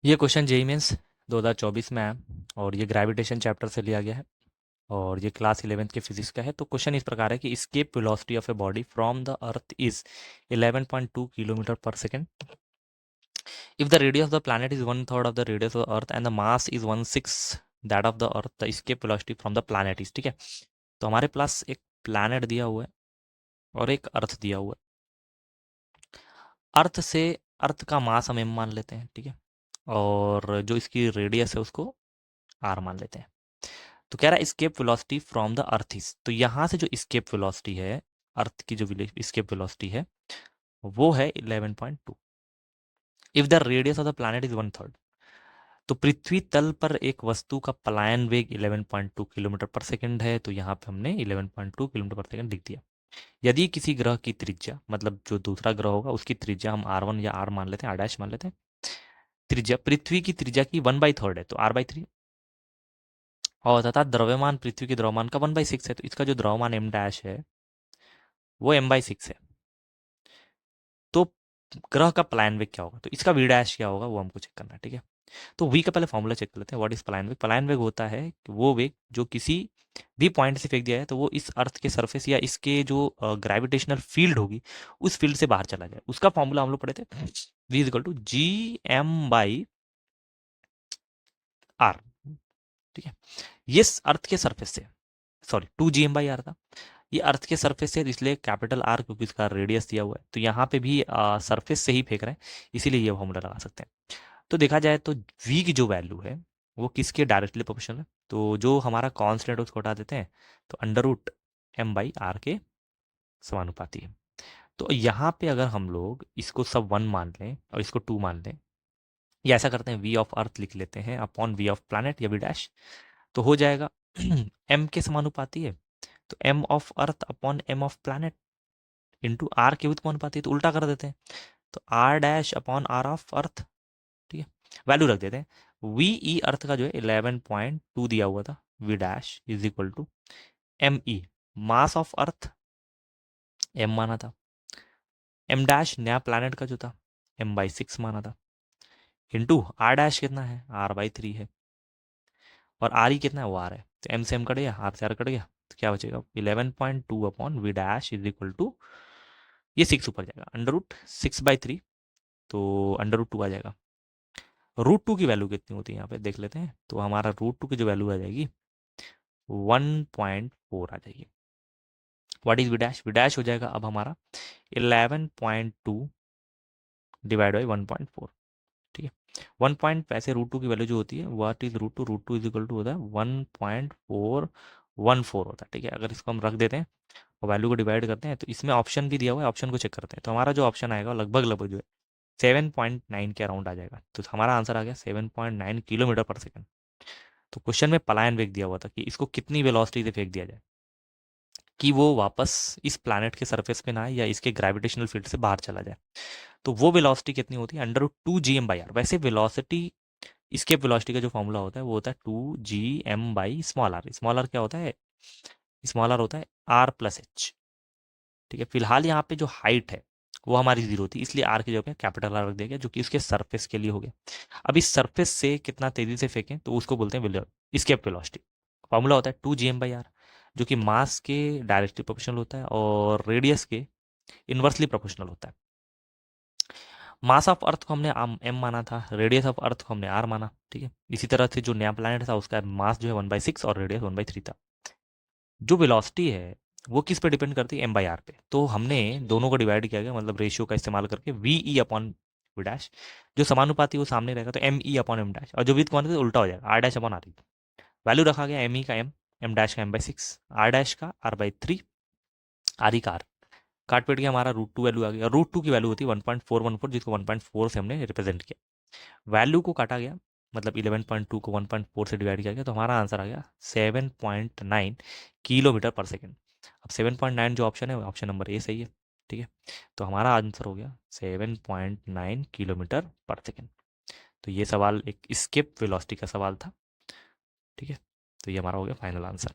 ये question JEE mains 2024 में है और ये ग्रेविटेशन चैप्टर से लिया गया है और ये क्लास 11th के फिजिक्स का है। तो क्वेश्चन इस प्रकार है कि escape velocity of a body from the earth is 11.2 kilometre per second if the radius of the planet is one third of the radius of the earth and the mass is one six that of the earth, the escape velocity from the planet is. ठीक है, तो हमारे पास एक planet दिया हुआ है और एक अर्थ दिया हुआ है। अर्थ से अर्थ का मास हम m मान लेते हैं, ठीक है, और जो इसकी रेडियस है उसको r मान लेते हैं। तो कह रहा है escape velocity from the earth is, तो यहाँ से जो स्केप वेलोसिटी है, अर्थ की जो स्केप वेलोसिटी है वो है 11.2। If the radius of the planet is one third, तो पृथ्वी तल पर एक वस्तु का पलायन वेग 11.2 किलोमीटर पर सेकंड है, तो यहाँ पे हमने 11.2 किलोमीटर पर सेकंड लिख दिया। यदि किसी ग्रह की त्रिज्या, मतलब जो दूसरा ग्रह होगा उसकी त्रिज्या हम r1 या r मान लेते हैं, r डैश मान लेते हैं, त्रिज्या पृथ्वी की त्रिज्या की 1/3 है तो r/3, और तथा द्रव्यमान पृथ्वी के द्रव्यमान का 1/6 है, तो इसका जो द्रव्यमान m डैश है वो m/6 है। तो ग्रह का प्लान वेग क्या होगा, तो इसका v डैश क्या होगा वो हमको चेक करना है। ठीक है, तो v का पहले फॉर्मूला चेक कर लेते हैं। व्हाट इज प्लान वेग? प्लान वेग होता है कि वो वेग जो किसी भी पॉइंट से फेंक दिया है तो वो इस अर्थ के सरफेस या इसके जो ग्रेविटेशनल फील्ड होगी उस फील्ड से बाहर चला जाए। उसका फॉर्मूला हम लोग पढ़े थे, v is equal to G M by R. ठीक है, ये अर्थ के सरफेस से, सॉरी 2 GM/r था, ये अर्थ के सरफेस से, इसलिए कैपिटल आर क्योंकि इसका रेडियस दिया हुआ है, तो यहाँ पे भी सरफेस से ही फेंक रहे हैं, इसीलिए ये फॉर्मूला लगा सकते हैं। तो देखा जाए तो v की जो वैल्यू है वो किसके डायरेक्टली प्रोपोर्शनल है, तो जो हमारा कांस्टेंट है उसको हटा देते हैं, तो √m/r के समानुपाती है। तो यहाँ पे अगर हम लोग इसको सब 1 मान लें और इसको 2 मान लें, या ऐसा करते हैं v ऑफ अर्थ लिख लेते हैं अपॉन v ऑफ प्लैनेट या v डैश, तो हो जाएगा m के समानुपाती है, तो m of earth upon m of planet into R के व्युत्पन्नपाती है, तो उल्टा कर देते हैं, तो R dash upon R of earth. ठीक है, वैल्यू रख देते हैं। वी ई अर्थ का जो है 11.2 दिया हुआ था, V dash is equal to M E mass of earth M माना था, एम डैश नया प्लैनेट का जो था m/6 माना था, इंटू आर डैश कितना है r/3 है, और आर ई कितना है वो आर है, तो एम से एम कट गया, आर से आर कट गया, तो क्या बचेगा 11.2 upon V dash is equal to, ये 6 ऊपर जाएगा, √6/3, तो √2 आ जाएगा। √2 की वैल्यू कितनी होती है यहाँ पे देख लेते हैं, तो हमारा √2 की जो वैल्यू आ जाएगी 1.4 आ जाएगी। What is V dash? V dash हो जाएगा अब हमारा 11.2 डिवाइड बाई 1.4। ठीक है, 1 पॉइंट वैसे √2 की वैल्यू जो होती है, what is √2? √2 is equal to होता है 1.414 होता है। ठीक है, अगर इसको हम रख देते हैं और वैल्यू को डिवाइड करते हैं, तो इसमें ऑप्शन भी दिया हुआ है, ऑप्शन को चेक करते हैं, तो हमारा जो ऑप्शन आएगा लगभग लगभग जो है 7.9 के अराउंड आ जाएगा, तो हमारा आंसर आ गया 7.9 किलोमीटर पर सेकंड। तो क्वेश्चन में पलायन वेग दिया हुआ था कि इसको कितनी वेलोसिटी से फेंक दिया जाए कि वो वापस इस प्लैनेट के सरफेस पे ना आए या इसके ग्रेविटेशनल फील्ड से बाहर चला जाए, तो वो वेलोसिटी कितनी होती है, √2 GM/r। वैसे वेलोसिटी, इसके वेलोसिटी का जो फॉर्मूला होता है वो होता है 2 GM/स्मॉल आर। स्मॉल आर क्या होता है? स्मॉल आर होता है r+h। ठीक है, फिलहाल यहाँ पे जो हाइट है वो हमारी 0 थी, इसलिए आर की जगह कैपिटल आर रख दिया गया, जो कि उसके सरफेस के लिए हो गया। अब इस सरफेस से कितना तेजी से फेंकें तो उसको बोलते हैं स्केप वेलोसिटी। फॉर्मूला होता है 2 GM/r, जो कि मास के डायरेक्टली प्रोपोर्शनल होता है और रेडियस के इन्वर्सली प्रोपोर्शनल होता है। मास ऑफ अर्थ को हमने एम माना था, रेडियस ऑफ अर्थ को हमने आर माना। ठीक है, इसी तरह से जो नया प्लैनेट था उसका मास जो है 1/6 और रेडियस 1/3 था। जो वेलोसिटी है वो किस पे डिपेंड करती है? m/r पे। तो हमने दोनों को डिवाइड किया गया, मतलब रेशियो का इस्तेमाल करके V E upon V dash, जो समानुपाती वो सामने रहेगा, तो M E upon M dash, और जो विद क्वांटिटी उल्टा हो जाएगा, R dash upon R E. Value रखा गया एम ई का एम डैश का m/6, आर डैश का r/3, आर ई का आर। काट पीट के हमारा √2 वैल्यू आ गया। √2 की वैल्यू होती है 1.414, जिसको 1.4 से हमने रिप्रेजेंट किया। वैल्यू को काटा गया, मतलब 11.2 को 1.4 से डिवाइड किया गया, तो हमारा आंसर आ गया 7.9 किलोमीटर पर सेकेंड। अब 7.9 जो ऑप्शन है वो ऑप्शन नंबर ए सही है। ठीक है, तो हमारा आंसर हो गया 7.9 किलोमीटर पर सेकेंड। तो ये सवाल एक स्केप वेलोसिटी का सवाल था। ठीक है, तो ये हमारा हो गया फाइनल आंसर।